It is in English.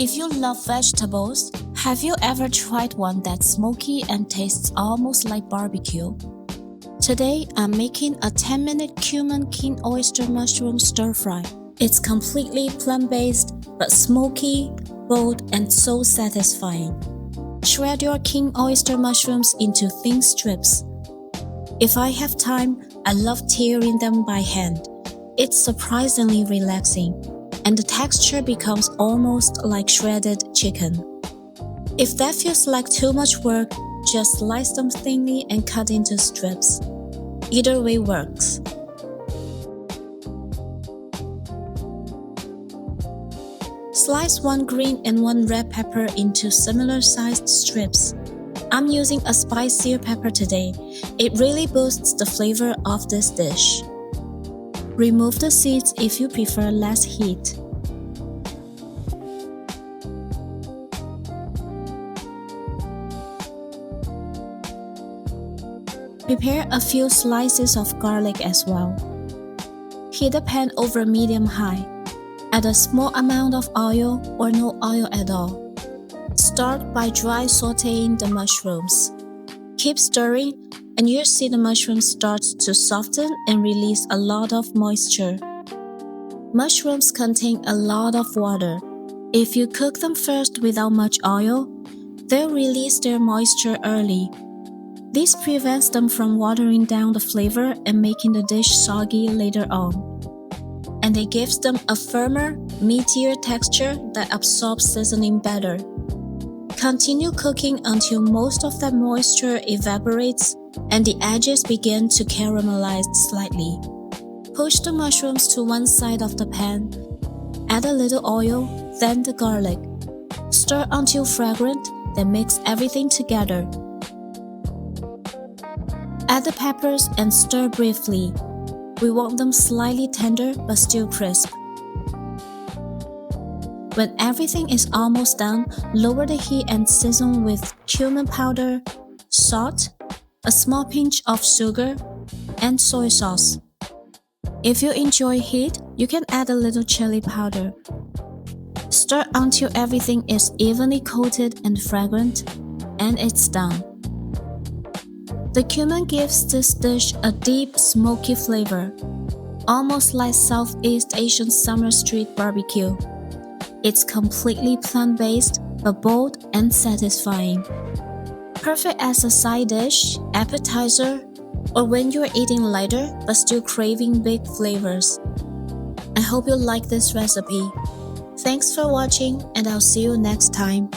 If you love vegetables, have you ever tried one that's smoky and tastes almost like barbecue? Today, I'm making a 10-minute cumin king oyster mushroom stir-fry. It's completely plant-based, but smoky, bold, and so satisfying. Shred your king oyster mushrooms into thin strips. If I have time, I love tearing them by hand. It's surprisingly relaxing, and the texture becomes almost like shredded chicken. If that feels like too much work, just slice them thinly and cut into strips. Either way works. Slice one green and one red pepper into similar-sized strips. I'm using a spicier pepper today. It really boosts the flavor of this dish. Remove the seeds if you prefer less heat. Prepare a few slices of garlic as well. Heat the pan over medium-high. Add a small amount of oil or no oil at all. Start by dry sauteing the mushrooms. Keep stirring, and you'll see the mushrooms start to soften and release a lot of moisture. Mushrooms contain a lot of water. If you cook them first without much oil, they'll release their moisture early. This prevents them from watering down the flavor and making the dish soggy later on. And it gives them a firmer, meatier texture that absorbs seasoning better. Continue cooking until most of that moisture evaporates and the edges begin to caramelize slightly. Push the mushrooms to one side of the pan. Add a little oil, then the garlic. Stir until fragrant, then mix everything together. Add the peppers and stir briefly. We want them slightly tender but still crisp. When everything is almost done, lower the heat and season with cumin powder, salt, a small pinch of sugar, and soy sauce. If you enjoy heat, you can add a little chili powder. Stir until everything is evenly coated and fragrant, and it's done. The cumin gives this dish a deep, smoky flavor, almost like Southeast Asian summer street barbecue. It's completely plant-based, but bold and satisfying. Perfect as a side dish, appetizer, or when you're eating lighter but still craving big flavors. I hope you like this recipe. Thanks for watching, and I'll see you next time.